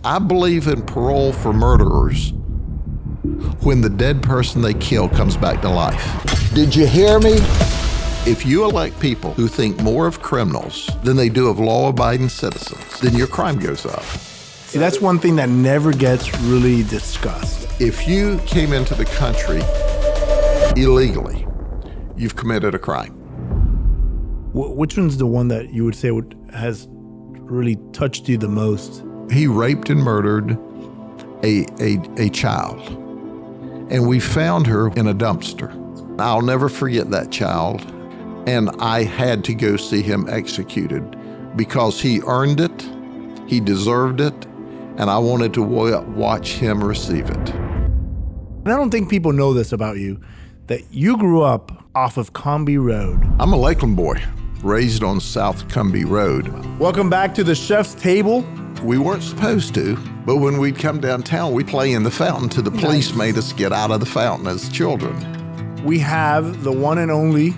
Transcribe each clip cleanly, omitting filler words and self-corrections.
I believe in parole for murderers when the dead person they kill comes back to life. Did you hear me? If you elect people who think more of criminals than they do of law-abiding citizens, then your crime goes up. See, that's one thing that never gets really discussed. If you came into the country illegally, you've committed a crime. Which one's the one that you would say has really touched you the most? He raped and murdered a child, and we found her in a dumpster. I'll never forget that child, and I had to go see him executed because he earned it, he deserved it, and I wanted to watch him receive it. And I don't think people know this about you, that you grew up off of Comby Road. I'm a Lakeland boy, raised on South Comby Road. Welcome back to the Chef's Table. We weren't supposed to, but when we'd come downtown, we'd play in the fountain till the police made us get out of the fountain as children. We have the one and only,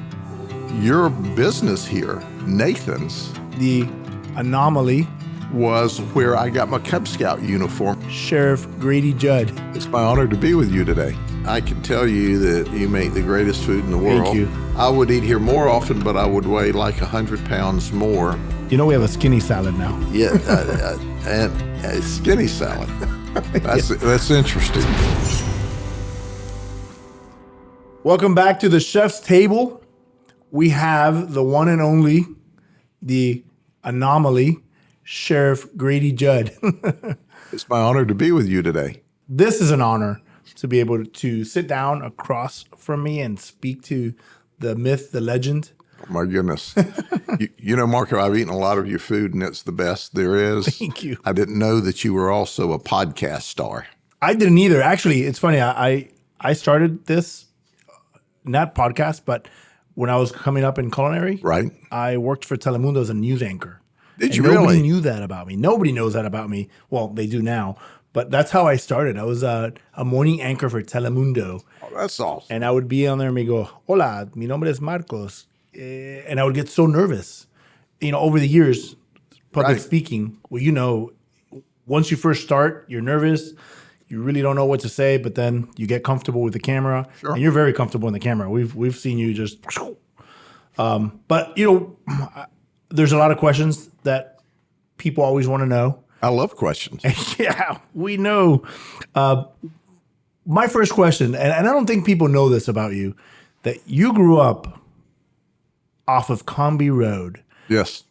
Your business here, Nathan's, the anomaly, was where I got my Cub Scout uniform. Sheriff Grady Judd. It's my honor to be with you today. I can tell you that you make the greatest food in the world. Thank you. I would eat here more often, but I would weigh like 100 pounds more. You know we have a skinny salad now. Yeah, and a skinny salad. That's interesting. Welcome back to the Chef's Table. We have the one and only, the anomaly, Sheriff Grady Judd. It's my honor to be with you today. This is an honor to be able to sit down across from me and speak to the myth, the legend. Oh my goodness. you know, Marco, I've eaten a lot of your food, and it's the best there is. Thank you. I didn't know that you were also a podcast star. I didn't either. Actually, it's funny. I started this, not podcast, but when I was coming up in culinary, Right. I worked for Telemundo as a news anchor. Did you Nobody really? knew that about me. Nobody knows that about me. Well, they do now, but that's how I started. I was a morning anchor for Telemundo, Oh, that's awesome. and I would be on there and me go, "Hola, mi nombre es Marcos," and I would get so nervous. You know, over the years, public Right. speaking. Well, you know, once you first start, you're nervous. You really don't know what to say, but then you get comfortable with the camera, Sure. and you're very comfortable in the camera. We've seen you just, but you know, there's a lot of questions that people always want to know. I love questions. Yeah, we know. My first question, and I don't think people know this about you, that you grew up off of Comby Road, Yes.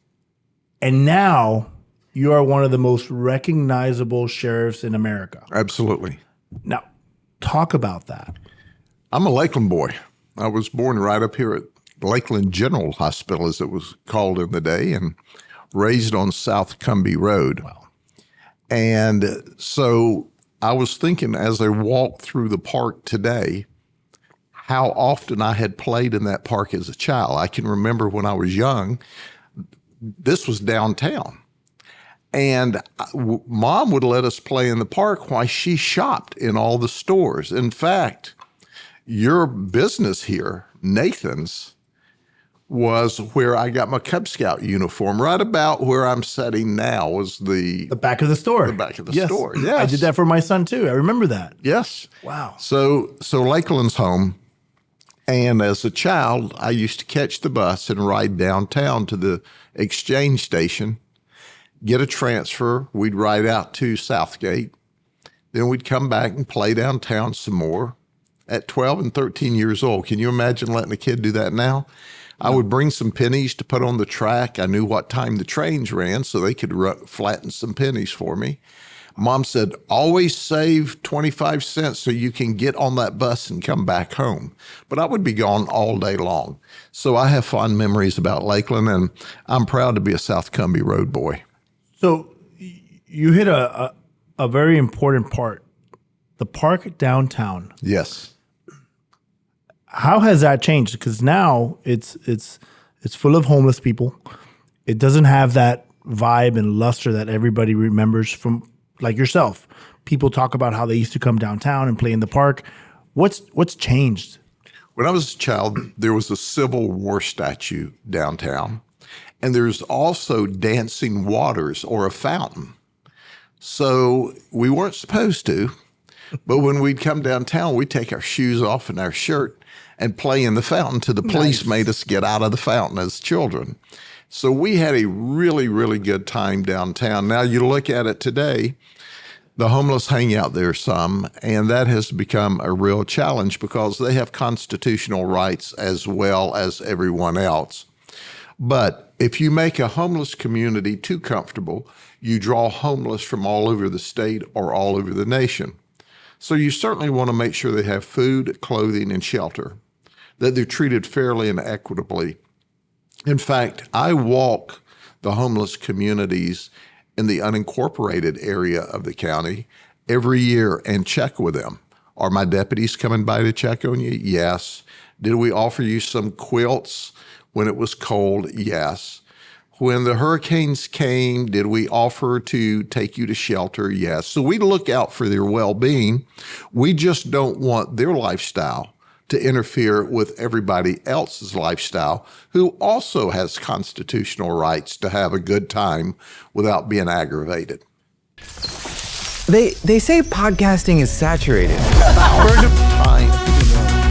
and now you are one of the most recognizable sheriffs in America. Absolutely. Now, talk about that. I'm a Lakeland boy. I was born right up here at Lakeland General Hospital, as it was called in the day, and raised on South Comby Road. Wow. And so I was thinking as I walked through the park today, how often I had played in that park as a child. I can remember when I was young, this was downtown. And Mom would let us play in the park while she shopped in all the stores. In fact, your business here, Nathan's, was where I got my Cub Scout uniform. Right about where I'm sitting now was the back of the store. The back of the Yes. store, yes. I did that for my son too. I remember that. Yes. Wow. So Lakeland's home. And as a child, I used to catch the bus and ride downtown to the exchange station, get a transfer. We'd ride out to Southgate. Then we'd come back and play downtown some more. At 12 and 13 years old, can you imagine letting a kid do that now? I would bring some pennies to put on the track. I knew what time the trains ran, so they could flatten some pennies for me. Mom said, always save 25 cents so you can get on that bus and come back home. But I would be gone all day long. So I have fond memories about Lakeland, and I'm proud to be a South Comby Road boy. So you hit a very important part, the park downtown. Yes. How has that changed? Because now it's full of homeless people. It doesn't have that vibe and luster that everybody remembers from, like yourself. People talk about how they used to come downtown and play in the park. What's changed? When I was a child, there was a Civil War statue downtown, and there's also dancing waters or a fountain. So we weren't supposed to, but when we'd come downtown, we'd take our shoes off and our shirt and play in the fountain till the police made us get out of the fountain as children. So we had a really, really good time downtown. Now you look at it today, the homeless hang out there some, and that has become a real challenge because they have constitutional rights as well as everyone else. But if you make a homeless community too comfortable, you draw homeless from all over the state or all over the nation. So you certainly want to make sure they have food, clothing, and shelter, that they're treated fairly and equitably. In fact, I walk the homeless communities in the unincorporated area of the county every year and check with them. Are my deputies coming by to check on you? Yes. Did we offer you some quilts when it was cold? Yes. When the hurricanes came, did we offer to take you to shelter? Yes. So we look out for their well-being. We just don't want their lifestyle to interfere with everybody else's lifestyle who also has constitutional rights to have a good time without being aggravated. They say podcasting is saturated.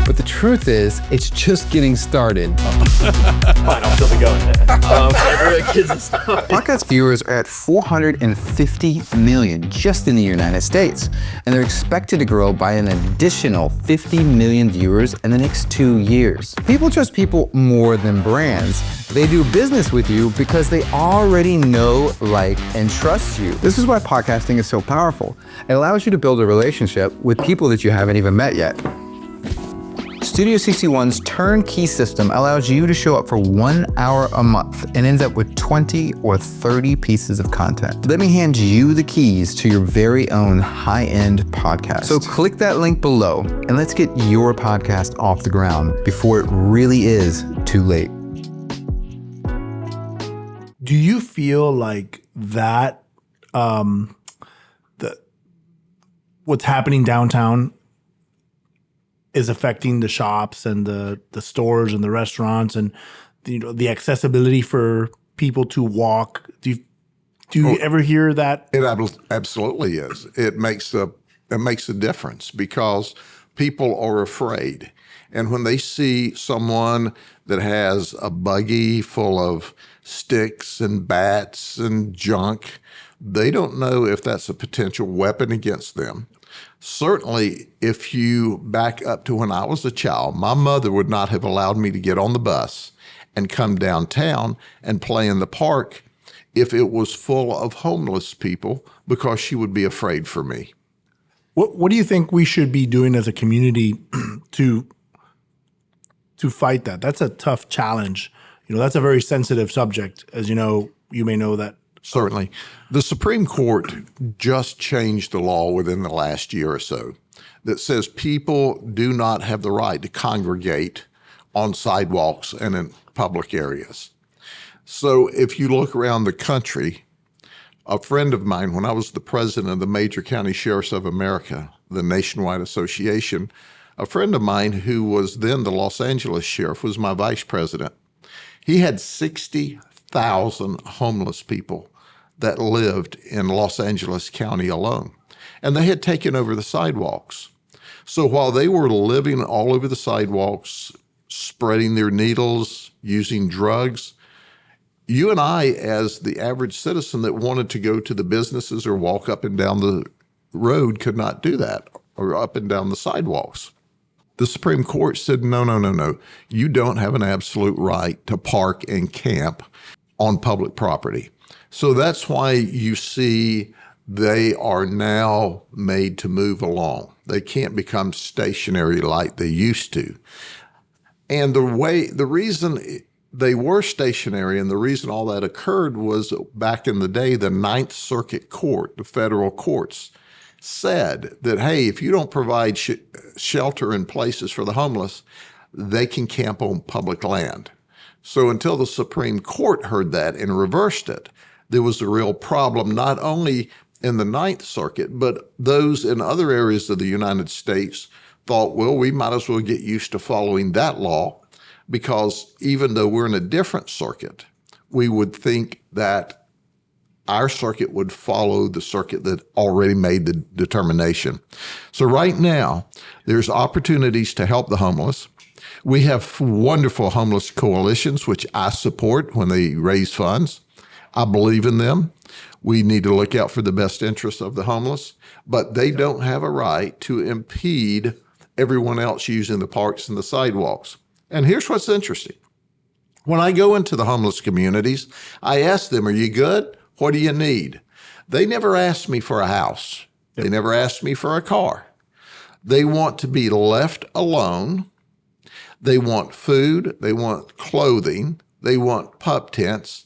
But the truth is, it's just getting started. Fine, I'll still be going. Kids and stuff. Podcast viewers are at 450 million just in the United States, and they're expected to grow by an additional 50 million viewers in the next 2 years. People trust people more than brands. They do business with you because they already know, like, and trust you. This is why podcasting is so powerful. It allows you to build a relationship with people that you haven't even met yet. Studio 61's turnkey system allows you to show up for 1 hour a month and ends up with 20 or 30 pieces of content. Let me hand you the keys to your very own high-end podcast. So click that link below and let's get your podcast off the ground before it really is too late. Do you feel like that what's happening downtown is affecting the shops and the stores and the restaurants and the accessibility for people to walk? Do you ever hear that? It absolutely is. It makes a difference because people are afraid. And when they see someone that has a buggy full of sticks and bats and junk, they don't know if that's a potential weapon against them. Certainly, if you back up to when I was a child, my mother would not have allowed me to get on the bus and come downtown and play in the park if it was full of homeless people because she would be afraid for me. What do you think we should be doing as a community to fight that? That's a tough challenge. That's a very sensitive subject, as you may know that. Certainly. The Supreme Court just changed the law within the last year or so that says people do not have the right to congregate on sidewalks and in public areas. So if you look around the country, a friend of mine, when I was the president of the Major County Sheriffs of America, the nationwide association, a friend of mine who was then the Los Angeles sheriff was my vice president. He had 60,000 homeless people that lived in Los Angeles County alone. And they had taken over the sidewalks. So while they were living all over the sidewalks, spreading their needles, using drugs, you and I, as the average citizen that wanted to go to the businesses or walk up and down the road, could not do that, or up and down the sidewalks. The Supreme Court said, no. You don't have an absolute right to park and camp on public property. So that's why you see they are now made to move along. They can't become stationary like they used to. And the reason they were stationary and the reason all that occurred was back in the day, the Ninth Circuit Court, the federal courts, said that, hey, if you don't provide shelter and places for the homeless, they can camp on public land. So until the Supreme Court heard that and reversed it, there was a real problem, not only in the Ninth Circuit, but those in other areas of the United States thought, well, we might as well get used to following that law, because even though we're in a different circuit, we would think that our circuit would follow the circuit that already made the determination. So right now, there's opportunities to help the homeless. We have wonderful homeless coalitions, which I support when they raise funds. I believe in them. We need to look out for the best interests of the homeless, but they don't have a right to impede everyone else using the parks and the sidewalks. And here's what's interesting. When I go into the homeless communities, I ask them, are you good? What do you need? They never ask me for a house. They never ask me for a car. They want to be left alone. They want food. They want clothing. They want pup tents.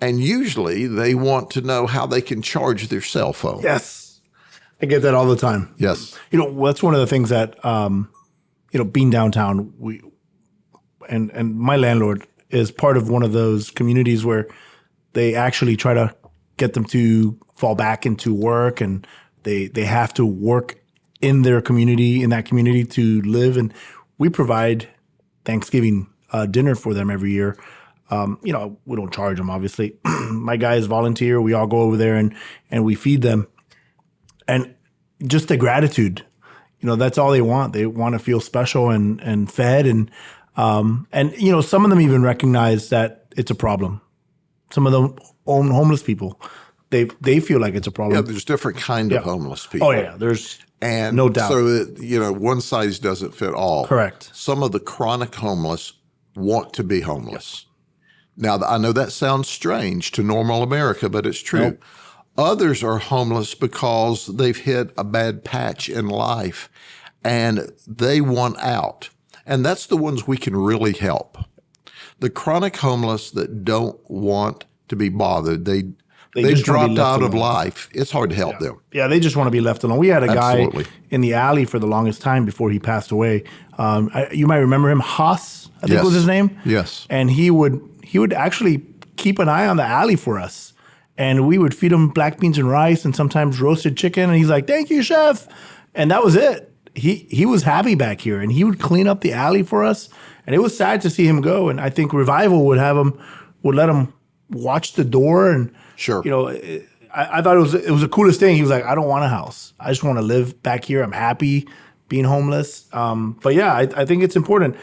And usually they want to know how they can charge their cell phone. Yes. I get that all the time. Yes. That's one of the things that, being downtown, and my landlord is part of one of those communities where they actually try to get them to fall back into work, and they have to work in their community, in that community to live. And we provide Thanksgiving dinner for them every year. We don't charge them, obviously. My guys volunteer. We all go over there and we feed them. And just the gratitude, that's all they want. They want to feel special and fed. And some of them even recognize that it's a problem. Some of them own homeless people. They feel like it's a problem. Yeah, there's different kind of homeless people. Oh, yeah. There's And no doubt. So, one size doesn't fit all. Correct. Some of the chronic homeless want to be homeless. Now, I know that sounds strange to normal America, but it's true. Nope. Others are homeless because they've hit a bad patch in life and they want out. And that's the ones we can really help. The chronic homeless that don't want to be bothered, they've just wanna be dropped left out of alone. life. It's hard to help them. Yeah, they just want to be left alone. We had a Absolutely. guy in the alley for the longest time before he passed away. You might remember him, Haas, I think was his name. Yes. And he would actually keep an eye on the alley for us. And we would feed him black beans and rice and sometimes roasted chicken. And he's like, "Thank you, chef." And that was it. He was happy back here, and he would clean up the alley for us. And it was sad to see him go. And I think Revival would let him watch the door. And Sure. I thought it was the coolest thing. He was like, "I don't want a house. I just want to live back here. I'm happy being homeless." But yeah, I think it's important.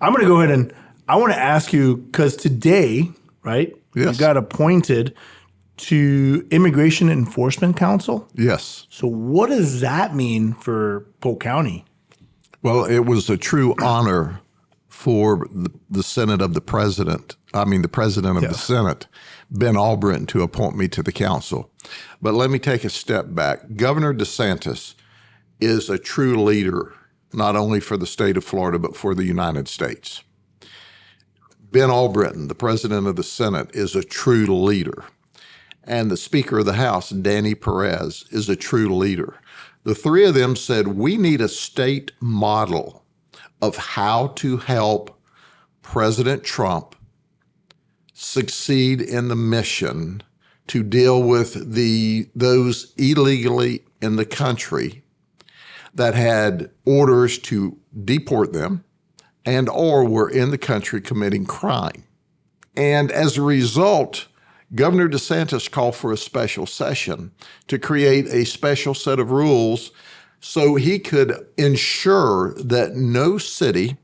I'm going to go ahead and I want to ask you, because today, right, Yes. you got appointed to Immigration Enforcement Council. Yes. So what does that mean for Polk County? Well, it was a true honor for the Senate of the President, the President of the Senate, Ben Albritton, to appoint me to the council. But let me take a step back. Governor DeSantis is a true leader, not only for the state of Florida, but for the United States. Ben Albritton, the President of the Senate, is a true leader. And the Speaker of the House, Danny Perez, is a true leader. The three of them said, we need a state model of how to help President Trump succeed in the mission to deal with those illegally in the country that had orders to deport them and or were in the country committing crime. And as a result, Governor DeSantis called for a special session to create a special set of rules so he could ensure that no city,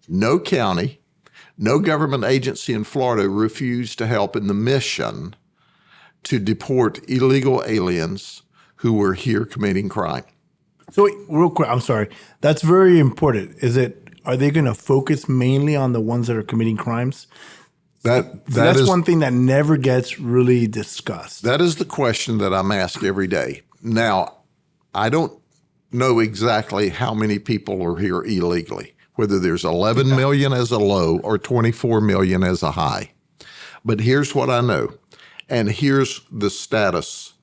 no county, no government agency in Florida refused to help in the mission to deport illegal aliens who were here committing crime. So wait, real quick, I'm sorry. That's very important. Are they going to focus mainly on the ones that are committing crimes? That's one thing that never gets really discussed. That is the question that I'm asked every day. Now, I don't know exactly how many people are here illegally, whether there's 11 million as a low or 24 million as a high. But here's what I know, and here's the status.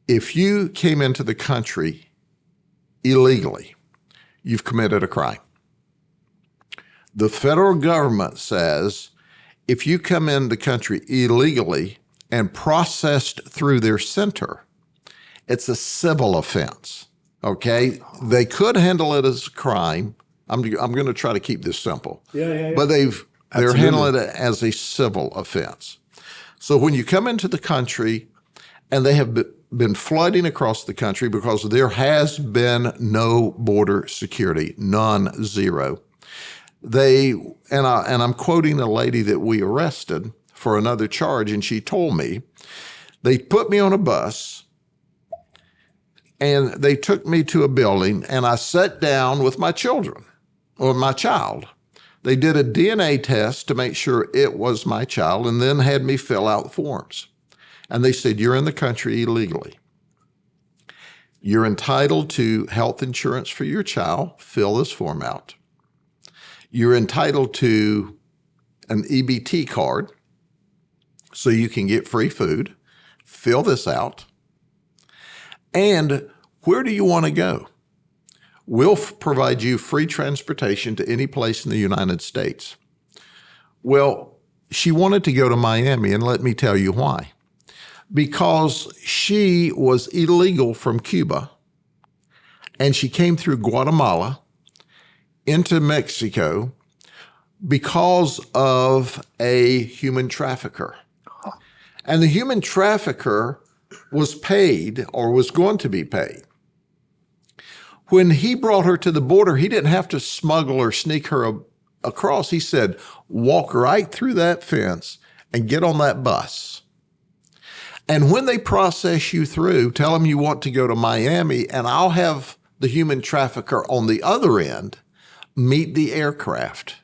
If you came into the country illegally, you've committed a crime. The federal government says if you come in the country illegally and processed through their center, it's a civil offense, okay? They could handle it as a crime. I'm going to try to keep this simple. Yeah. But they're handling it as a civil offense. So when you come into the country And they have been flooding across the country because there has been no border security, none, zero. I'm quoting a lady that we arrested for another charge, and she told me, they put me on a bus and they took me to a building, and I sat down with my children, or my child. They did a DNA test to make sure it was my child, and then had me fill out forms. And they said, you're in the country illegally. You're entitled to health insurance for your child. Fill this form out. You're entitled to an EBT card so you can get free food. Fill this out. And where do you want to go? We'll provide you free transportation to any place in the United States. Well, she wanted to go to Miami, and let me tell you why. Because she was illegal from Cuba, and she came through Guatemala into Mexico because of a human trafficker. And the human trafficker was paid, or was going to be paid. When he brought her to the border, he didn't have to smuggle or sneak her across. He said, walk right through that fence and get on that bus. And when they process you through, tell them you want to go to Miami, and I'll have the human trafficker on the other end meet the aircraft.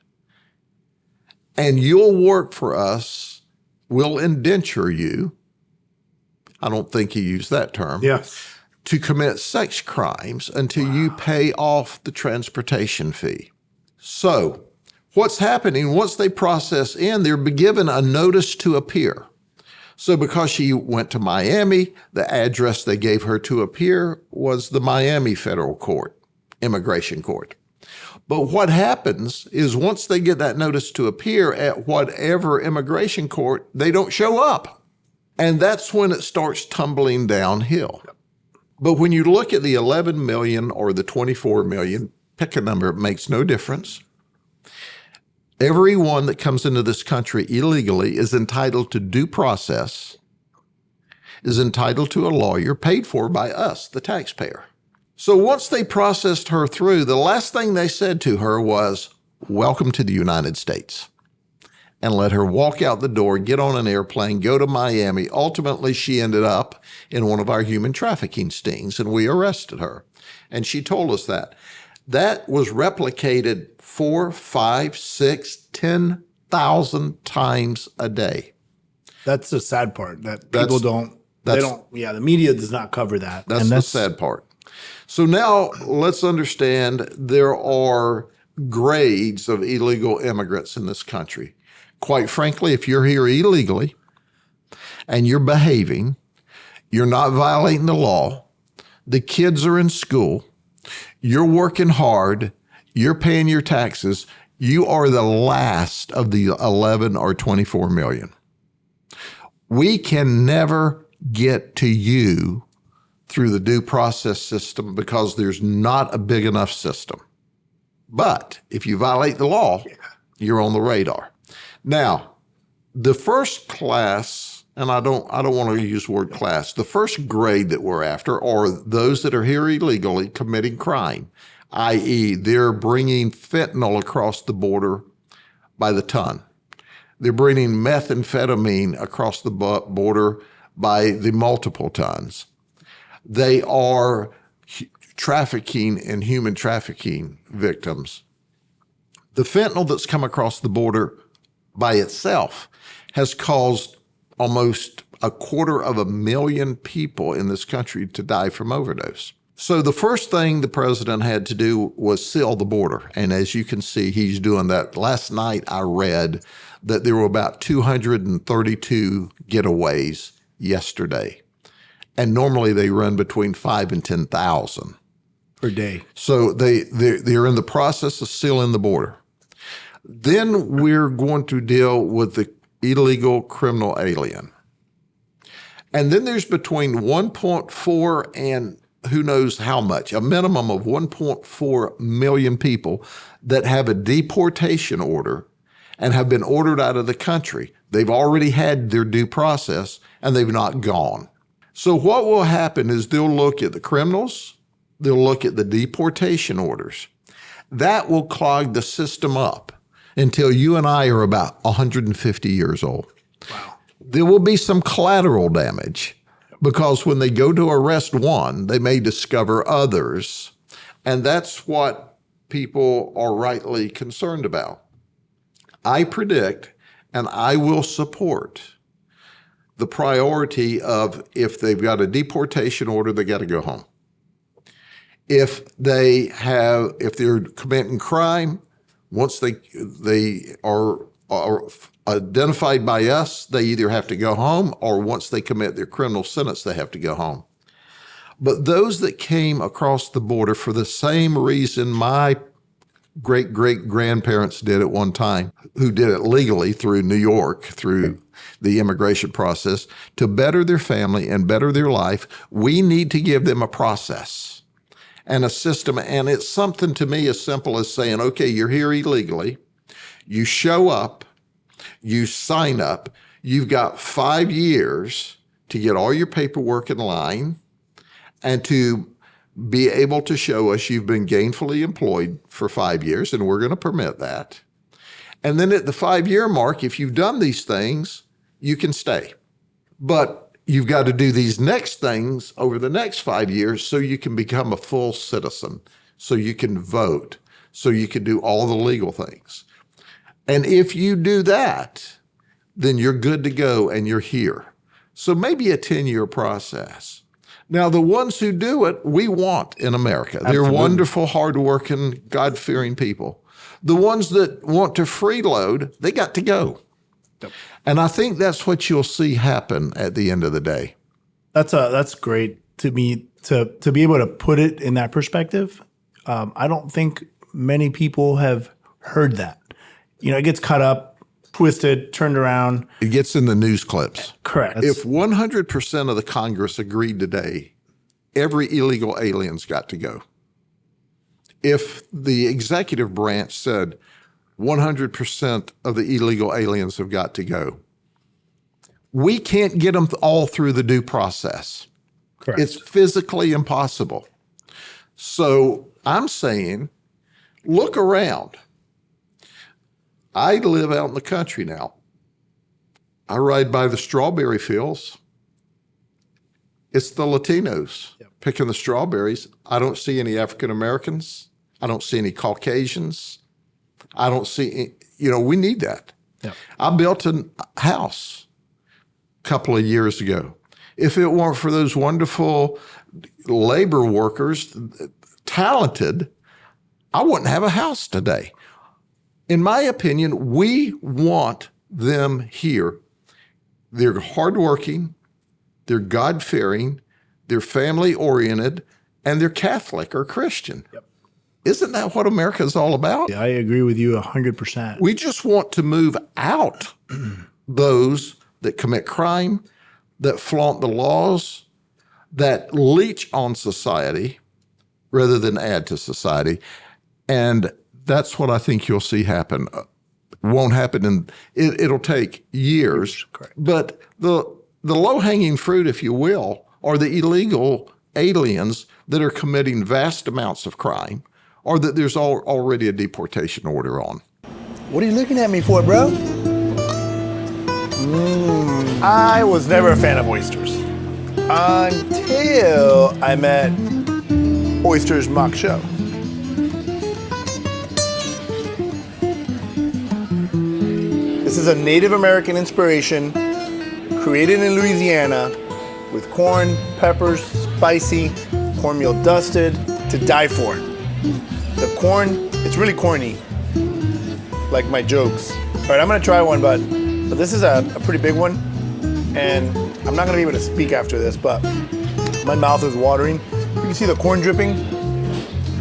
And you'll work for us. We'll indenture you. I don't think he used that term. Yes. To commit sex crimes until you pay off the transportation fee. So what's happening, once they process in, they're given a notice to appear. So because she went to Miami, the address they gave her to appear was the Miami Federal Court, Immigration Court. But what happens is once they get that notice to appear at whatever immigration court, they don't show up. And that's when it starts tumbling downhill. But when you look at the 11 million or the 24 million, pick a number, it makes no difference. Everyone that comes into this country illegally is entitled to due process, is entitled to a lawyer paid for by us, the taxpayer. So once they processed her through, the last thing they said to her was, welcome to the United States, and let her walk out the door, get on an airplane, go to Miami. Ultimately, she ended up in one of our human trafficking stings, and we arrested her. And she told us that. That was replicated 4, 5, 6, 10,000 times a day. That's the sad part that people don't, the media does not cover that. That's the sad part. So now let's understand there are grades of illegal immigrants in this country. Quite frankly, if you're here illegally and you're behaving, you're not violating the law, the kids are in school, you're working hard, you're paying your taxes, you are the last of the 11 or 24 million. We can never get to you through the due process system because there's not a big enough system. But if you violate the law, you're on the radar. Now, the first class, and I don't want to use the word class, the first grade that we're after are those that are here illegally committing crime, i.e. they're bringing fentanyl across the border by the ton. They're bringing methamphetamine across the border by the multiple tons. They are trafficking and human trafficking victims. The fentanyl that's come across the border by itself has caused almost 250,000 people in this country to die from overdose. So the first thing the president had to do was seal the border. And as you can see, he's doing that. Last night I read that there were about 232 getaways yesterday. And normally they run between 5,000 and 10,000 per day. So they're in the process of sealing the border. Then we're going to deal with the illegal criminal alien. And then there's between 1.4 and who knows how much, a minimum of 1.4 million people that have a deportation order and have been ordered out of the country. They've already had their due process and they've not gone. So what will happen is they'll look at the criminals, they'll look at the deportation orders. That will clog the system up until you and I are about 150 years old. Wow. There will be some collateral damage because when they go to arrest one, they may discover others. And that's what people are rightly concerned about. I predict, and I will support, the priority of if they've got a deportation order, they got to go home. If they're committing crime, once they are identified by us, they either have to go home, or once they commit their criminal sentence, they have to go home. But those that came across the border for the same reason my great-great-grandparents did at one time, who did it legally through New York, through the immigration process, to better their family and better their life, we need to give them a process and a system. And it's something to me as simple as saying, okay, you're here illegally, you show up, you sign up, you've got 5 years to get all your paperwork in line and to be able to show us you've been gainfully employed for 5 years, and we're going to permit that. And then at the 5-year mark, if you've done these things, you can stay. But you've got to do these next things over the next 5 years so you can become a full citizen, so you can vote, so you can do all the legal things. And if you do that, then you're good to go and you're here. So maybe a 10-year process. Now, the ones who do it, we want in America. They're wonderful, hardworking, God-fearing people. The ones that want to freeload, they got to go. Yep. And I think that's what you'll see happen at the end of the day. That's great to me to be able to put it in that perspective. I don't think many people have heard that. It gets cut up, twisted, turned around. It gets in the news clips. Correct. If 100% of the Congress agreed today, every illegal alien's got to go. If the executive branch said 100% of the illegal aliens have got to go, we can't get them all through the due process. Correct. It's physically impossible. So I'm saying, look around. I live out in the country now. I ride by the strawberry fields. It's the Latinos picking the strawberries. I don't see any African Americans. I don't see any Caucasians. I don't see, we need that. Yep. I built a house a couple of years ago. If it weren't for those wonderful labor workers, talented, I wouldn't have a house today. In my opinion, we want them here. They're hardworking, they're God-fearing, they're family-oriented, and they're Catholic or Christian. Yep. Isn't that what America is all about? Yeah, I agree with you 100%. We just want to move out those that commit crime, that flaunt the laws, that leech on society rather than add to society. And that's what I think you'll see happen. Won't happen it'll take years. Correct. But the low-hanging fruit, if you will, are the illegal aliens that are committing vast amounts of crime, or that there's already a deportation order on. What are you looking at me for, bro? I was never a fan of oysters until I met Oysters Mock Show. This is a Native American inspiration created in Louisiana with corn, peppers, spicy, cornmeal dusted, to die for. The corn, it's really corny, like my jokes. All right, I'm gonna try one, but this is a pretty big one, and I'm not gonna be able to speak after this, but my mouth is watering. You can see the corn dripping,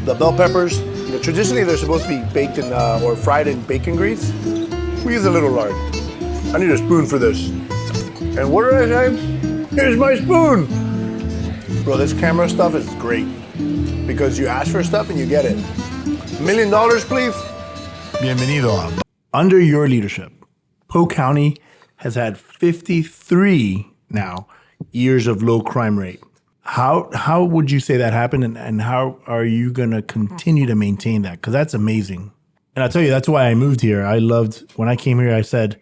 the bell peppers. Traditionally, they're supposed to be baked in or fried in bacon grease. We use a little lard. I need a spoon for this. And what did I say? Here's my spoon. Bro, this camera stuff is great because you ask for stuff and you get it. $1 million, please. Bienvenido. Under your leadership, Polk County has had 53 now years of low crime rate. How would you say that happened, and how are you going to continue to maintain that? Because that's amazing. And I'll tell you, that's why I moved here. I loved, when I came here, I said,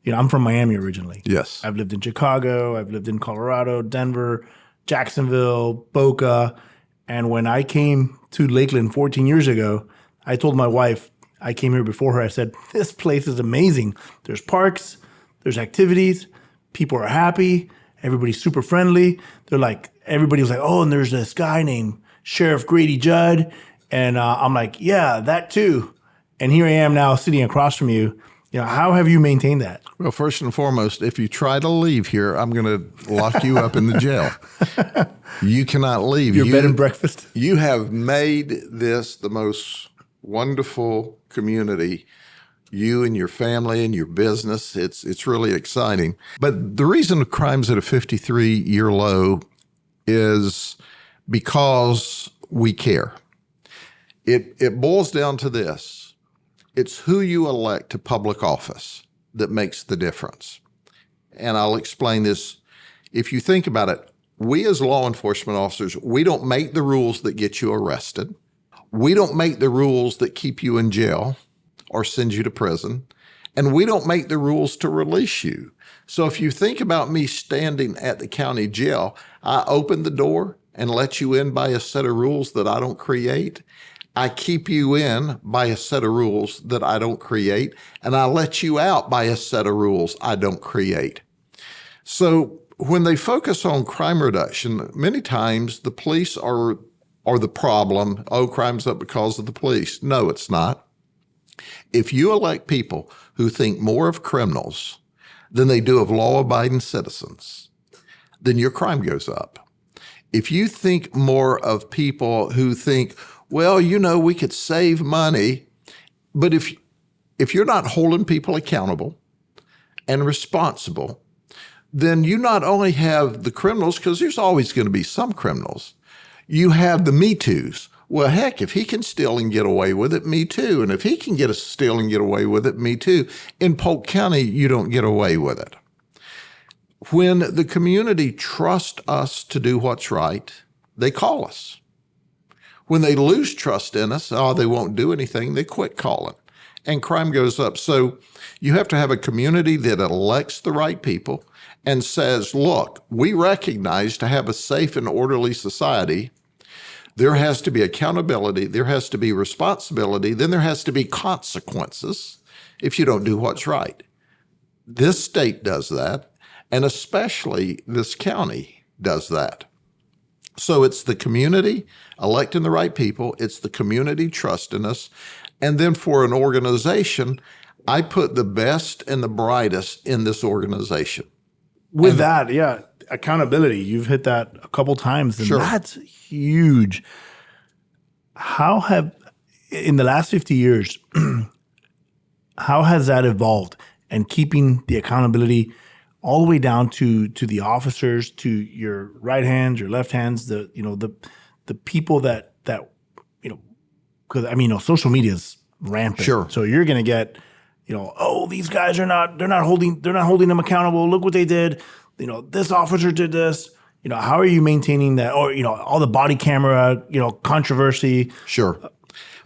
I'm from Miami originally. Yes. I've lived in Chicago. I've lived in Colorado, Denver, Jacksonville, Boca. And when I came to Lakeland 14 years ago, I told my wife, I came here before her, I said, this place is amazing. There's parks, there's activities, people are happy, everybody's super friendly. They're like, everybody was like, oh, and there's this guy named Sheriff Grady Judd. And I'm like, yeah, that too. And here I am now sitting across from you. How have you maintained that? Well, first and foremost, if you try to leave here, I'm going to lock you up in the jail. You cannot leave. Your bed and breakfast? You have made this the most wonderful community, you and your family and your business. It's really exciting. But the reason crime's at a 53-year low is because we care. It boils down to this. It's who you elect to public office that makes the difference. And I'll explain this. If you think about it, we as law enforcement officers, we don't make the rules that get you arrested. We don't make the rules that keep you in jail or send you to prison. And we don't make the rules to release you. So if you think about me standing at the county jail, I open the door and let you in by a set of rules that I don't create. I keep you in by a set of rules that I don't create, and I let you out by a set of rules I don't create. So when they focus on crime reduction, many times the police are the problem. Oh, crime's up because of the police. No, it's not. If you elect people who think more of criminals than they do of law-abiding citizens, then your crime goes up. If you think more of people who think, well, we could save money, but if you're not holding people accountable and responsible, then you not only have the criminals, because there's always going to be some criminals, you have the Me Too's. Well, heck, if he can steal and get away with it, me too. And if he can steal and get away with it, me too. In Polk County, you don't get away with it. When the community trusts us to do what's right, they call us. When they lose trust in us, they won't do anything, they quit calling. And crime goes up. So you have to have a community that elects the right people and says, look, we recognize to have a safe and orderly society, there has to be accountability, there has to be responsibility, then there has to be consequences if you don't do what's right. This state does that, and especially this county does that. So it's the community electing the right people, it's the community trusting us, and then for an organization, I put the best and the brightest in this organization. With that, yeah, accountability. You've hit that a couple times, and Sure. That's huge. In the last 50 years, how has that evolved? And keeping the accountability all the way down to the officers, to your right hands, your left hands, the people that because social media is rampant. Sure. So you're gonna get, these guys they're not holding them accountable. Look what they did. This officer did this. How are you maintaining that? Or all the body camera, controversy. Sure.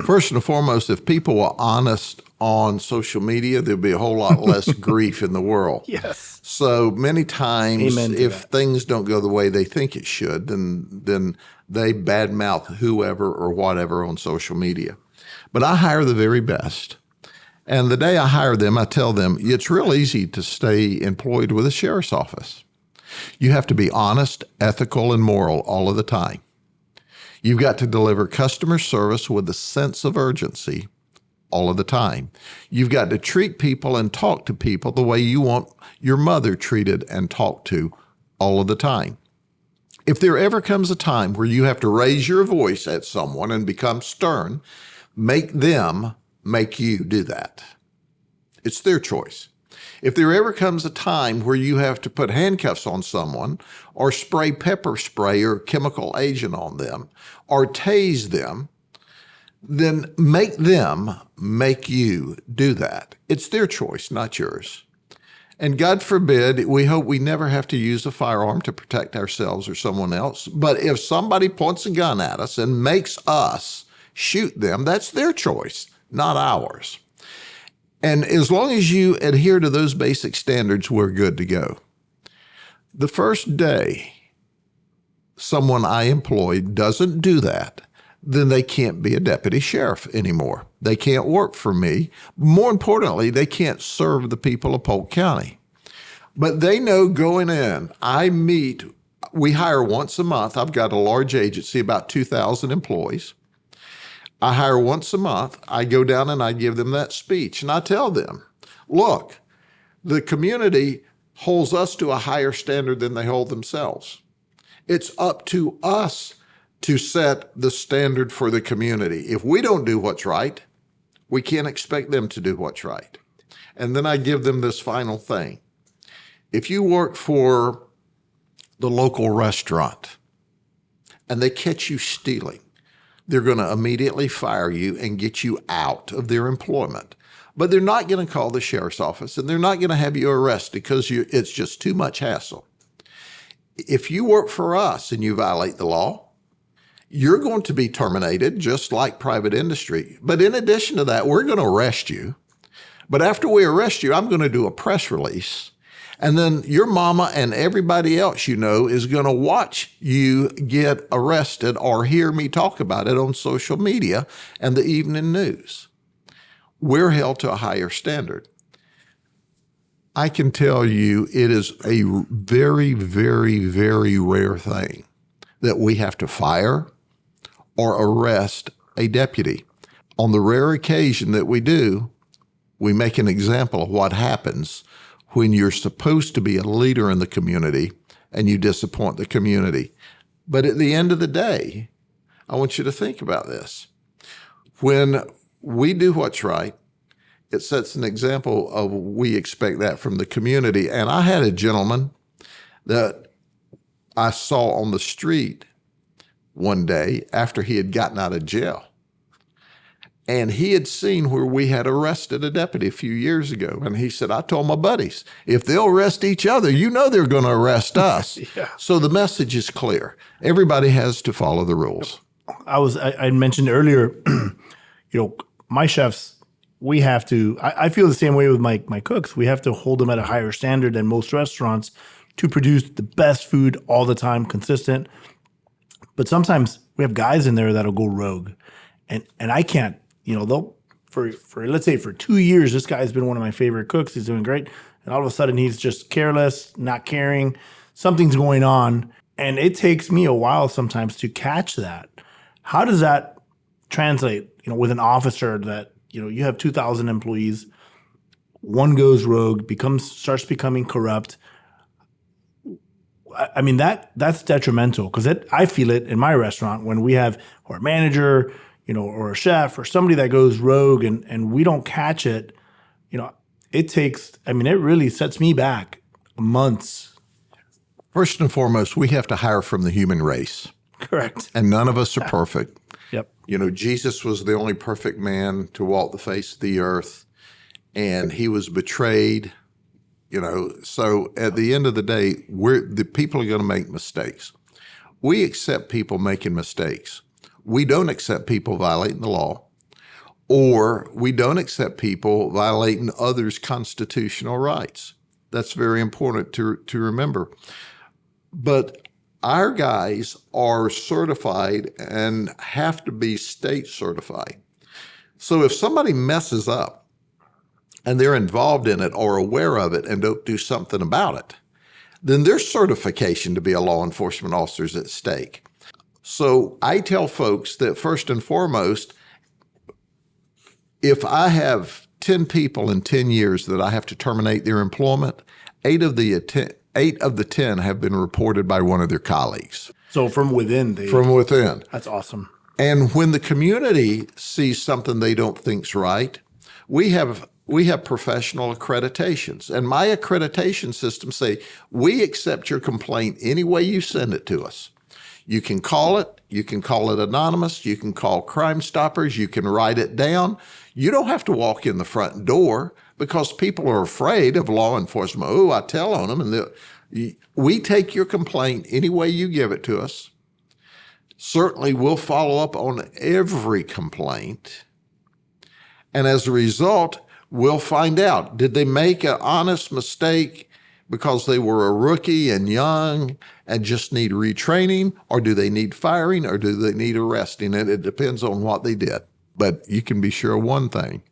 First and foremost, if people were honest on social media, there'd be a whole lot less grief in the world. Yes. So many times, Amen to if that. things don't go the way they think it should, then they badmouth whoever or whatever on social media. But I hire the very best. And the day I hire them, I tell them, it's real easy to stay employed with a sheriff's office. You have to be honest, ethical, and moral all of the time. You've got to deliver customer service with a sense of urgency all of the time. You've got to treat people and talk to people the way you want your mother treated and talked to all of the time. If there ever comes a time where you have to raise your voice at someone and become stern, make them make you do that. It's their choice. If there ever comes a time where you have to put handcuffs on someone or spray pepper spray or chemical agent on them or tase them, then make them make you do that. It's their choice, not yours. And God forbid, we hope we never have to use a firearm to protect ourselves or someone else. But if somebody points a gun at us and makes us shoot them, that's their choice, not ours. And as long as you adhere to those basic standards, we're good to go. The first day someone I employed doesn't do that, then they can't be a deputy sheriff anymore. They can't work for me. More importantly, they can't serve the people of Polk County. But they know going in, we hire once a month. I've got a large agency, about 2,000 employees. I hire once a month. I go down and I give them that speech. And I tell them, look, the community holds us to a higher standard than they hold themselves. It's up to us to set the standard for the community. If we don't do what's right, we can't expect them to do what's right. And then I give them this final thing. If you work for the local restaurant and they catch you stealing, they're going to immediately fire you and get you out of their employment. But they're not going to call the sheriff's office and they're not going to have you arrested because it's just too much hassle. If you work for us and you violate the law, you're going to be terminated just like private industry. But in addition to that, we're going to arrest you. But after we arrest you, I'm going to do a press release. And then your mama and everybody else you know is going to watch you get arrested or hear me talk about it on social media and the evening news. We're held to a higher standard. I can tell you it is a very, very, very rare thing that we have to fire or arrest a deputy. On the rare occasion that we do, we make an example of what happens when you're supposed to be a leader in the community and you disappoint the community. But at the end of the day, I want you to think about this. When we do what's right, it sets an example of we expect that from the community. And I had a gentleman that I saw on the street one day after he had gotten out of jail. And he had seen where we had arrested a deputy a few years ago. And he said, I told my buddies, if they'll arrest each other, you know they're going to arrest us. Yeah. So the message is clear. Everybody has to follow the rules. I mentioned earlier, my chefs, we have to, I feel the same way with my cooks. We have to hold them at a higher standard than most restaurants to produce the best food all the time, consistent. But sometimes we have guys in there that'll go rogue, and I can't. They'll for let's say for 2 years, this guy's been one of my favorite cooks. He's doing great, and all of a sudden he's just careless, not caring. Something's going on, and it takes me a while sometimes to catch that. How does that translate? With an officer that you have 2,000 employees, one goes rogue, starts becoming corrupt. I mean, that's detrimental because I feel it in my restaurant when we have our manager, or a chef or somebody that goes rogue and we don't catch it. It really sets me back months. First and foremost, we have to hire from the human race. Correct. And none of us are perfect. Yep. Jesus was the only perfect man to walk the face of the earth, and he was betrayed. So at the end of the day, the people are going to make mistakes. We accept people making mistakes. We don't accept people violating the law, or we don't accept people violating others' constitutional rights. That's very important to remember. But our guys are certified and have to be state certified. So if somebody messes up, and they're involved in it or aware of it and don't do something about it, then their certification to be a law enforcement officer is at stake. So I tell folks that first and foremost, if I have 10 people in 10 years that I have to terminate their employment, 8 of the 10 have been reported by one of their colleagues. So from within. From within. That's awesome. And when the community sees something they don't think's right, we have professional accreditations. And my accreditation system say, we accept your complaint any way you send it to us. You can call it anonymous, you can call Crime Stoppers, you can write it down. You don't have to walk in the front door, because people are afraid of law enforcement. Oh, I tell on them, and we take your complaint any way you give it to us. Certainly, we'll follow up on every complaint. And as a result, we'll find out, did they make an honest mistake because they were a rookie and young and just need retraining, or do they need firing, or do they need arresting? And it depends on what they did. But you can be sure of one thing.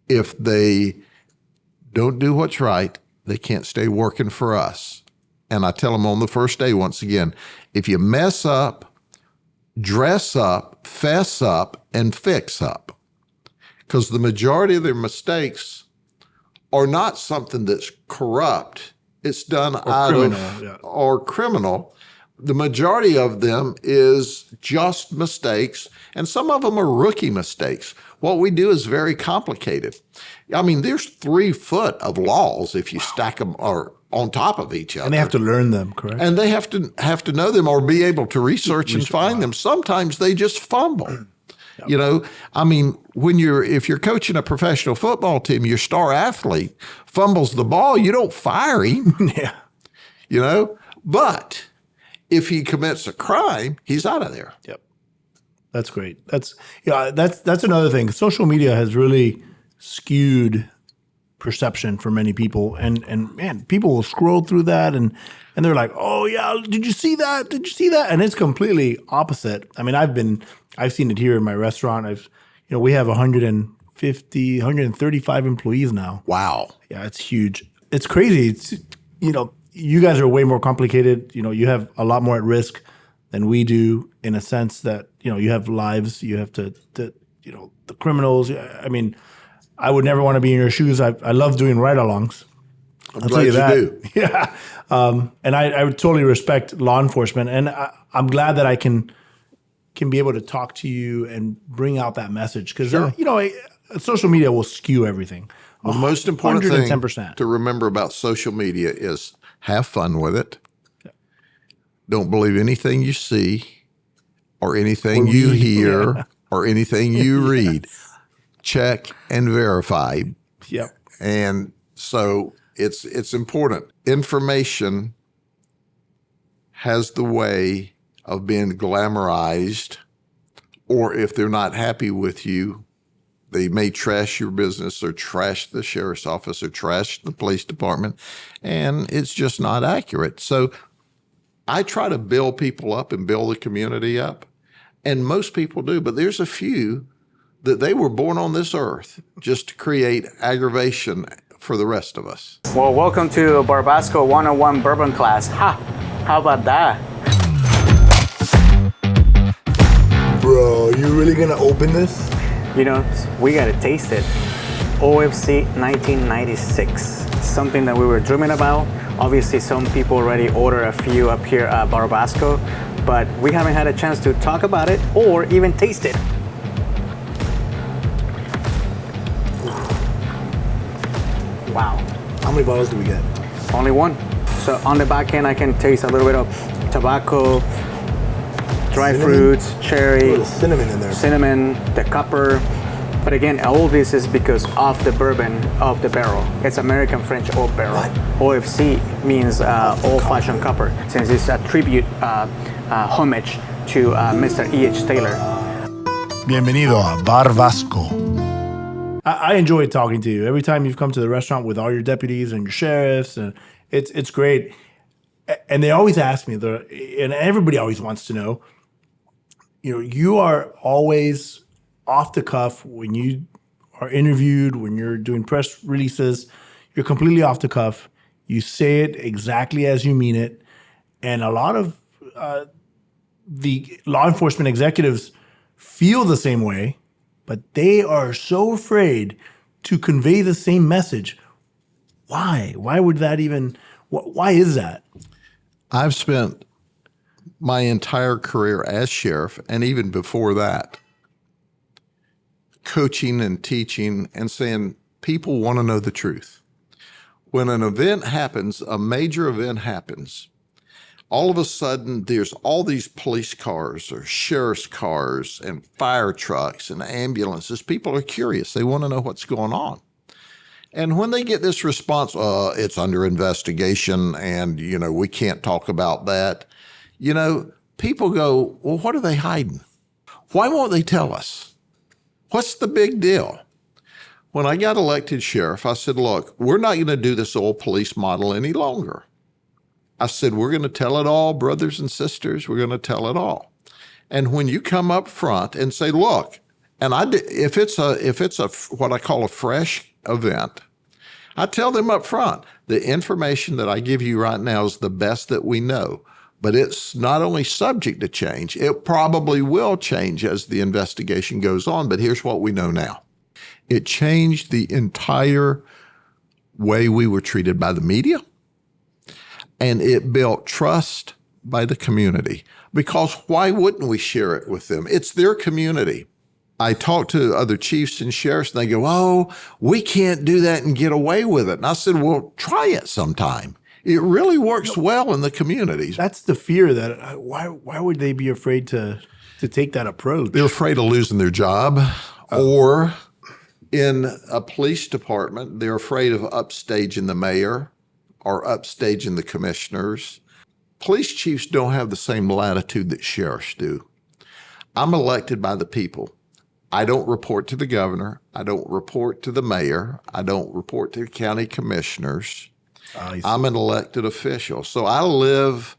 If they don't do what's right, they can't stay working for us. And I tell them on the first day, once again, if you mess up, dress up, fess up, and fix up. Because the majority of their mistakes are not something that's corrupt. It's done or criminal. The majority of them is just mistakes, and some of them are rookie mistakes. What we do is very complicated. I mean, there's 3 foot of laws if you stack them or on top of each other. And they have to learn them, correct? And they have to know them or be able to research and find them. Sometimes they just fumble. You know, I mean, if you're coaching a professional football team, your star athlete fumbles the ball, you don't fire him. Yeah. You know, but if he commits a crime, he's out of there. Yep. That's great. That's another thing. Social media has really skewed perception for many people, and man, people will scroll through that and they're like, "Oh yeah, did you see that? Did you see that?" And it's completely opposite. I mean, I've seen it here in my restaurant. We have 150, 135 employees now. Wow. Yeah, it's huge. It's crazy. It's, you guys are way more complicated. You have a lot more at risk than we do, in a sense that, you have lives, you have to the criminals. I mean, I would never want to be in your shoes. I love doing ride-alongs. I'm glad you do. Yeah. And I would totally respect law enforcement. And I'm glad that I can be able to talk to you and bring out that message. Because, social media will skew everything. The most important 110%. thing to remember about social media is have fun with it. Yeah. Don't believe anything you see or anything you hear or anything you read. Check and verify. Yep. And so it's important. Information has the way of being glamorized, or if they're not happy with you, they may trash your business or trash the sheriff's office or trash the police department, and it's just not accurate. So I try to build people up and build the community up, and most people do, but there's a few that they were born on this earth just to create aggravation for the rest of us. Well, welcome to Barbasco 101 Bourbon class. How about that? Bro, you really gonna open this? We gotta taste it. OFC 1996, something that we were dreaming about. Obviously, some people already ordered a few up here at Barbasco, but we haven't had a chance to talk about it or even taste it. Wow. How many bottles do we get? Only one. So on the back end, I can taste a little bit of tobacco, dry fruits, cherry, a little cinnamon in there. Cinnamon, the copper. But again, all this is because of the bourbon of the barrel. It's American French oak barrel. What? OFC means old-fashioned copper, since it's a tribute, homage to Mr. E.H. Taylor. Bienvenido a Barbasco. I enjoy talking to you. Every time you've come to the restaurant with all your deputies and your sheriffs, and it's great. And they always ask me, and everybody always wants to know, you are always off the cuff when you are interviewed, when you're doing press releases, you're completely off the cuff. You say it exactly as you mean it. And a lot of the law enforcement executives feel the same way, but they are so afraid to convey the same message. Why? Why would that even, why is that? I've spent my entire career as sheriff, and even before that, coaching and teaching and saying people want to know the truth. When an event happens, a major event happens, all of a sudden there's all these police cars or sheriff's cars and fire trucks and ambulances. People are curious. They want to know what's going on. And when they get this response, it's under investigation and, we can't talk about that, people go, well, what are they hiding? Why won't they tell us? What's the big deal? When I got elected sheriff, I said, look, we're not going to do this old police model any longer. I said, we're going to tell it all, brothers and sisters, we're going to tell it all. And when you come up front and say, look, and if it's a what I call a fresh event, I tell them up front, the information that I give you right now is the best that we know, but it's not only subject to change, it probably will change as the investigation goes on, but here's what we know now. It changed the entire way we were treated by the media, and it built trust by the community, because why wouldn't we share it with them? It's their community. I talk to other chiefs and sheriffs, and they go, oh, we can't do that and get away with it. And I said, well, try it sometime. It really works well in the communities. That's the fear that why would they be afraid to take that approach? They're afraid of losing their job, or in a police department, they're afraid of upstaging the mayor or upstaging the commissioners. Police chiefs don't have the same latitude that sheriffs do. I'm elected by the people. I don't report to the governor. I don't report to the mayor. I don't report to the county commissioners. I'm an elected official. So I live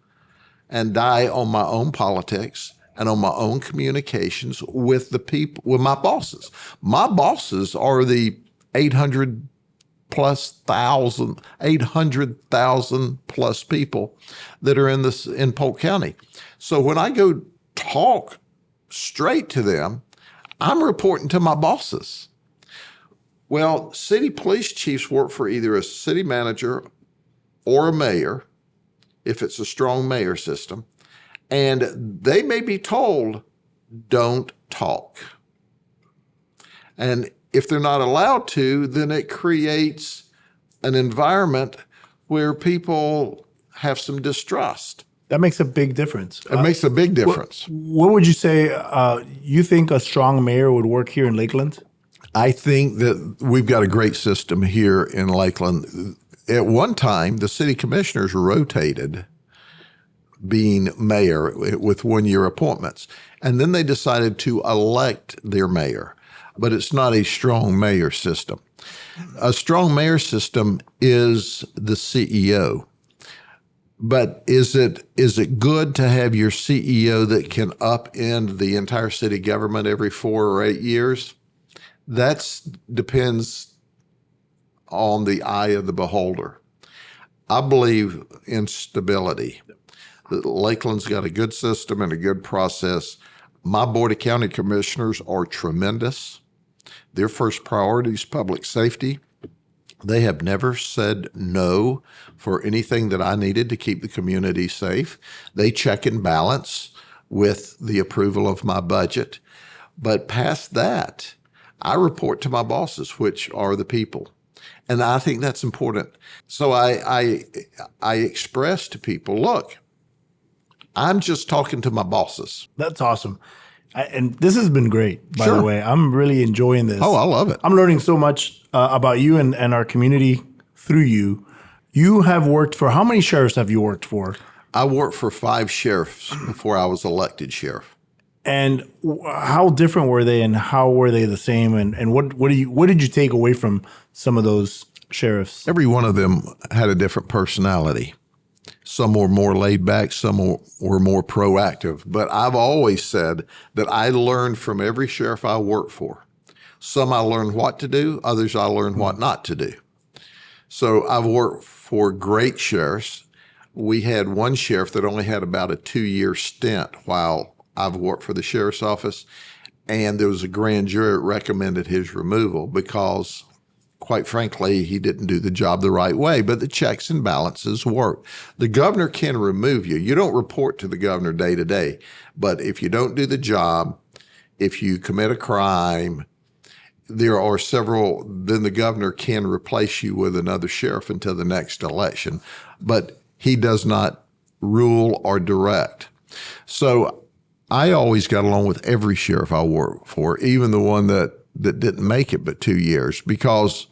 and die on my own politics and on my own communications with the people, with my bosses. My bosses are the 800,000 plus people that are in Polk County. So when I go talk straight to them, I'm reporting to my bosses. Well, city police chiefs work for either a city manager or a mayor, if it's a strong mayor system, and they may be told, don't talk. And if they're not allowed to, then it creates an environment where people have some distrust. That makes a big difference. It makes a big difference. What would you say, you think a strong mayor would work here in Lakeland? I think that we've got a great system here in Lakeland. At one time, the city commissioners rotated being mayor with one-year appointments. And then they decided to elect their mayor. But it's not a strong mayor system. A strong mayor system is the CEO. But is it good to have your CEO that can upend the entire city government every 4 or 8 years? That depends on the eye of the beholder. I believe in stability. Lakeland's got a good system and a good process. My Board of County Commissioners are tremendous. Their first priority is public safety. They have never said no for anything that I needed to keep the community safe. They check and balance with the approval of my budget. But past that, I report to my bosses, which are the people. And I think that's important. So I express to people, look, I'm just talking to my bosses. That's awesome. And this has been great, by the way. I'm really enjoying this. Oh, I love it. I'm learning so much about you and our community through you. You have worked for, how many sheriffs have you worked for? I worked for 5 sheriffs before I was elected sheriff. And how different were they, and how were they the same? And what did you take away from some of those sheriffs? Every one of them had a different personality. Some were more laid back, some were more proactive. But I've always said that I learned from every sheriff I worked for. Some I learned what to do, others I learned what not to do. So I've worked for great sheriffs. We had one sheriff that only had about a 2-year stint while I've worked for the sheriff's office, and there was a grand jury that recommended his removal because, quite frankly, he didn't do the job the right way, but the checks and balances work. The governor can remove you. You don't report to the governor day to day, but if you don't do the job, if you commit a crime, there are several, then the governor can replace you with another sheriff until the next election, but he does not rule or direct. So I always got along with every sheriff I worked for, even the one that didn't make it but 2 years, because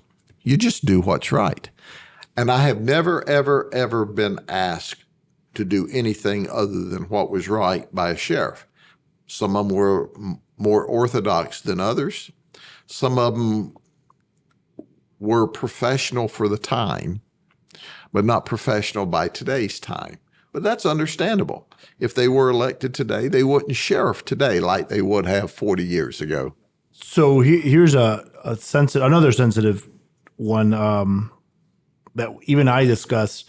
You just do what's right. And I have never, ever, ever been asked to do anything other than what was right by a sheriff. Some of them were more orthodox than others. Some of them were professional for the time, but not professional by today's time. But that's understandable. If they were elected today, they wouldn't sheriff today like they would have 40 years ago. So here's another sensitive one that even I discuss: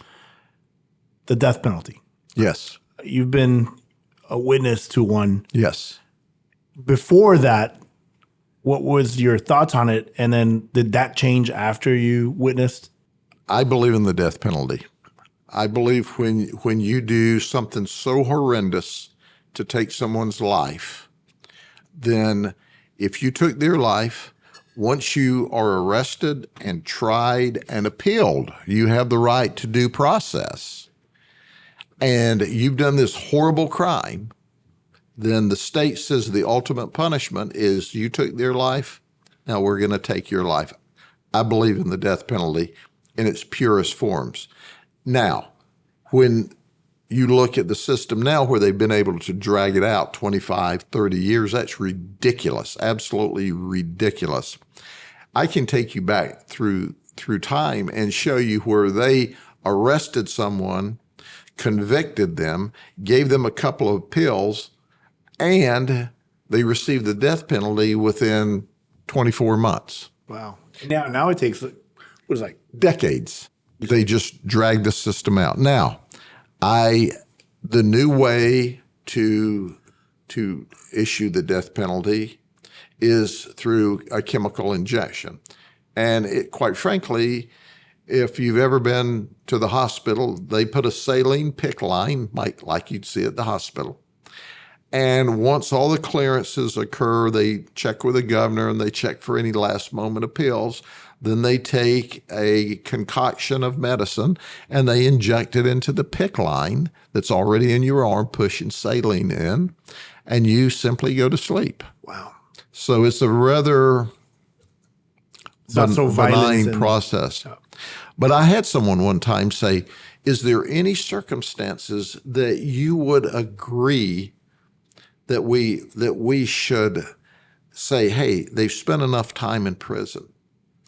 the death penalty. Yes. You've been a witness to one. Yes. Before that, what was your thoughts on it? And then did that change after you witnessed? I believe in the death penalty. I believe when you do something so horrendous to take someone's life, then if you took their life, once you are arrested and tried and appealed, you have the right to due process. And you've done this horrible crime, then the state says the ultimate punishment is you took their life, now we're going to take your life. I believe in the death penalty in its purest forms. Now, when you look at the system now where they've been able to drag it out 25, 30 years, that's ridiculous, absolutely ridiculous. I can take you back through time and show you where they arrested someone, convicted them, gave them a couple of pills, and they received the death penalty within 24 months. Wow. Now it takes, what is it, like decades. They just drag the system out. Now, the new way to issue the death penalty is through a chemical injection. And it, quite frankly, if you've ever been to the hospital, they put a saline PICC line, like you'd see at the hospital. And once all the clearances occur, they check with the governor and they check for any last moment appeals. Then they take a concoction of medicine and they inject it into the PICC line that's already in your arm, pushing saline in, and you simply go to sleep. Wow. So it's a rather not so benign process. But I had someone one time say, is there any circumstances that you would agree that we should say, hey, they've spent enough time in prison,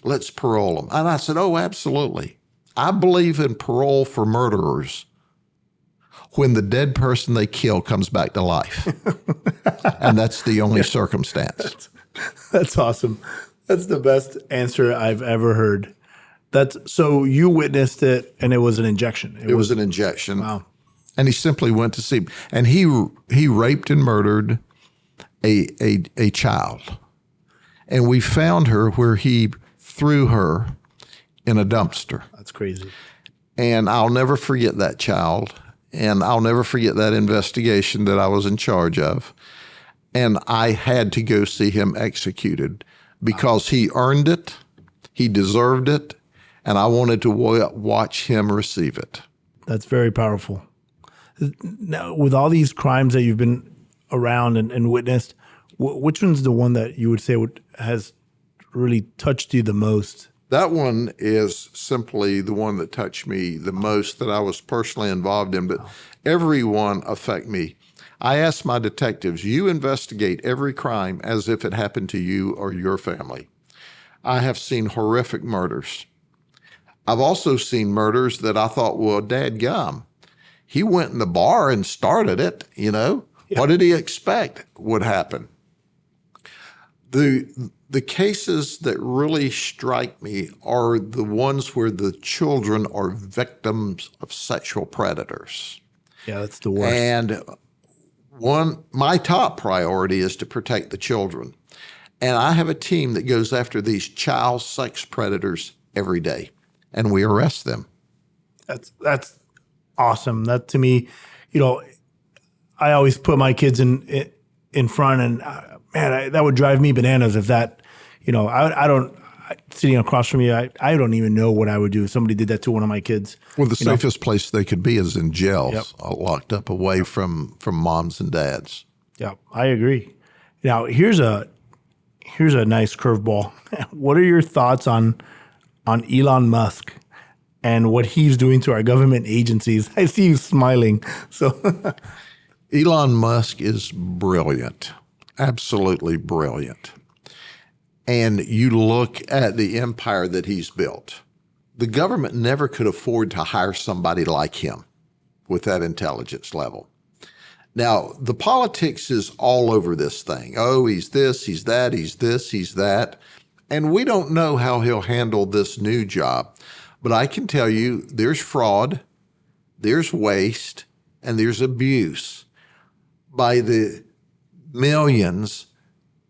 let's parole them? And I said, oh, absolutely. I believe in parole for murderers when the dead person they kill comes back to life. And that's the only circumstance. That's awesome. That's the best answer I've ever heard. So you witnessed it, and it was an injection. It was an injection. Wow. And he simply went to see, and he raped and murdered a child. And we found her where he threw her in a dumpster. That's crazy. And I'll never forget that child. And I'll never forget that investigation that I was in charge of. And I had to go see him executed because he earned it, he deserved it, and I wanted to watch him receive it. That's very powerful. Now, with all these crimes that you've been around and witnessed, which one's the one that you would say has really touched you the most? That one is simply the one that touched me the most, that I was personally involved in, but every one affect me. I asked my detectives, you investigate every crime as if it happened to you or your family. I have seen horrific murders. I've also seen murders that I thought, well, dadgum, he went in the bar and started it, you know? Yeah. What did he expect would happen? The cases that really strike me are the ones where the children are victims of sexual predators. Yeah, that's the worst. And my top priority is to protect the children. And I have a team that goes after these child sex predators every day, and we arrest them. That's awesome. That, to me, I always put my kids in front, and that would drive me bananas if that, sitting across from you, I don't even know what I would do if somebody did that to one of my kids. Well, the safest place they could be is in jails, Yep. Locked up away from moms and dads. Yeah, I agree. Now, here's a nice curveball. What are your thoughts on on Elon Musk and what he's doing to our government agencies. I see you smiling. So Elon Musk is brilliant, absolutely brilliant. And you look at the empire that he's built. The government never could afford to hire somebody like him with that intelligence level. Now, the politics is all over this thing. Oh, he's this, he's that, he's this, he's that. And we don't know how he'll handle this new job. But I can tell you there's fraud, there's waste, and there's abuse by the millions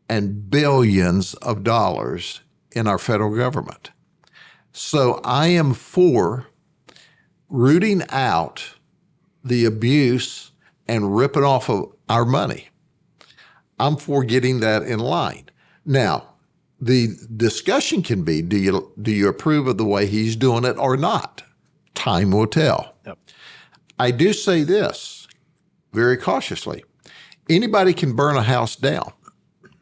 and billions of dollars in our federal government. So I am for rooting out the abuse and ripping off of our money. I'm for getting that in line. Now, the discussion can be, do you approve of the way he's doing it or not? Time will tell. Yep. I do say this very cautiously. Anybody can burn a house down,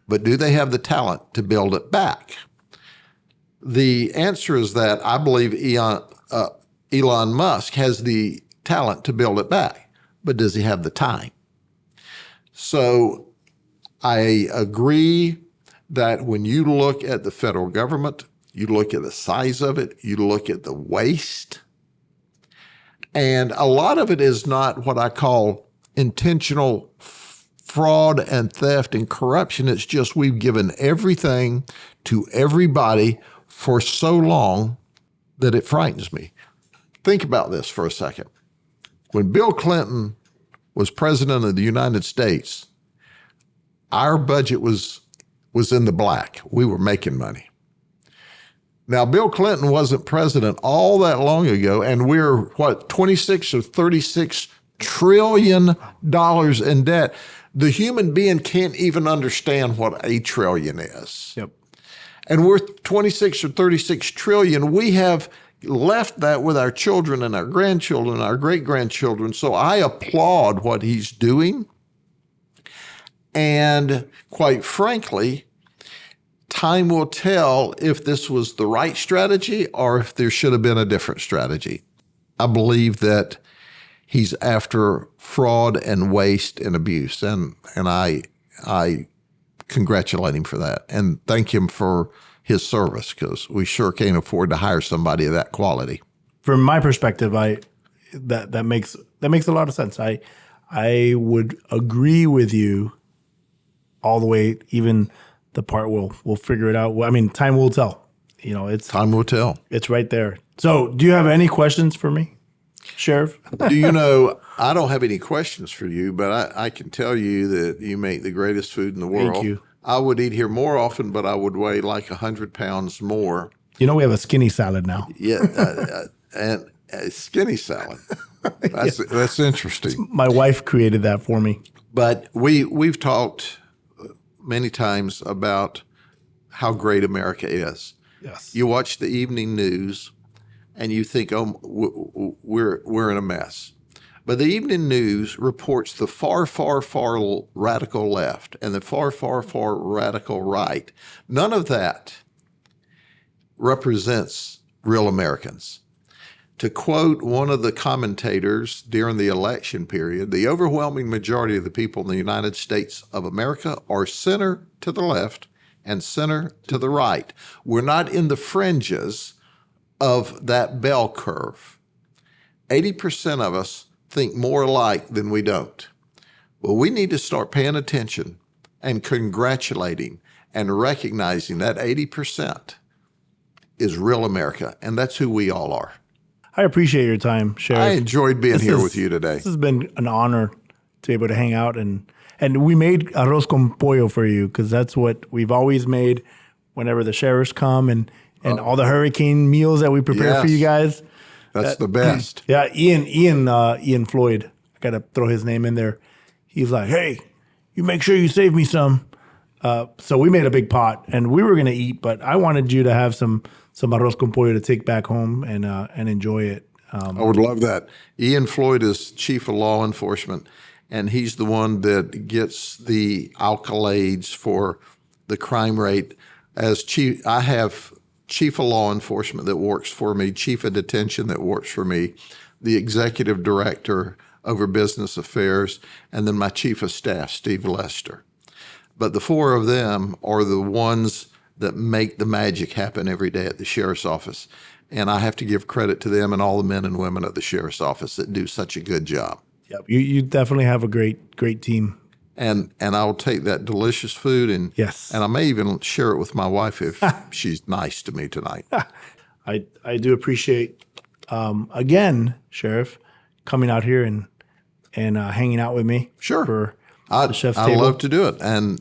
but do they have the talent to build it back? The answer is that I believe Elon Musk has the talent to build it back, but does he have the time? So I agree that when you look at the federal government, you look at the size of it, you look at the waste, and a lot of it is not what I call intentional fraud and theft and corruption. It's just we've given everything to everybody for so long that it frightens me. Think about this for a second. When Bill Clinton was president of the United States, our budget was in the black. We were making money. Now, Bill Clinton wasn't president all that long ago, and we're, 26 or 36 trillion dollars in debt. The human being can't even understand what a trillion is. Yep. And we're 26 or 36 trillion. We have left that with our children and our grandchildren and our great-grandchildren. So I applaud what he's doing. And quite frankly, time will tell if this was the right strategy or if there should have been a different strategy. I believe that he's after fraud and waste and abuse. And I congratulate him for that and thank him for his service, because we sure can't afford to hire somebody of that quality. From my perspective, that makes a lot of sense. I would agree with you all the way, even the part we'll figure it out. I mean, time will tell. You know, Time will tell. It's right there. So do you have any questions for me, Sheriff? Do you know, I don't have any questions for you, but I can tell you that you make the greatest food in the world. Thank you. I would eat here more often, but I would weigh like 100 pounds more. You know, we have a skinny salad now. Yeah, and skinny salad. That's interesting. My wife created that for me. But we've talked many times about how great America is. Yes. You watch the evening news, and you think, oh, we're in a mess. But the evening news reports the far, far, far radical left and the far, far, far radical right. None of that represents real Americans. To quote one of the commentators during the election period, the overwhelming majority of the people in the United States of America are center to the left and center to the right. We're not in the fringes of that bell curve. 80% of us think more alike than we don't. Well, we need to start paying attention and congratulating and recognizing that 80% is real America, and that's who we all are. I appreciate your time, Sheriff. I enjoyed being here with you today. This has been an honor to be able to hang out, and we made arroz con pollo for you because that's what we've always made whenever the sheriffs come, and all the hurricane meals that we prepare for you guys. That's the best. Yeah, Ian Floyd. I gotta throw his name in there. He's like, hey, you make sure you save me some. So we made a big pot, and we were gonna eat, but I wanted you to have some arroz con pollo to take back home and enjoy it. I would love that. Ian Floyd is chief of law enforcement, and he's the one that gets the accolades for the crime rate. As chief, I have chief of law enforcement that works for me, chief of detention that works for me, the executive director over business affairs, and then my chief of staff, Steve Lester. But the four of them are the ones that make the magic happen every day at the sheriff's office. And I have to give credit to them and all the men and women at the sheriff's office that do such a good job. Yep. You definitely have a great team. And I'll take that delicious food and Yes. and I may even share it with my wife if she's nice to me tonight. I do appreciate again, Sheriff, coming out here and hanging out with me. Sure. For the chef's I table. love to do it. And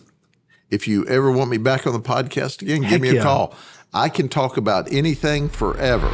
if you ever want me back on the podcast again, give Heck me a yeah. call. I can talk about anything forever.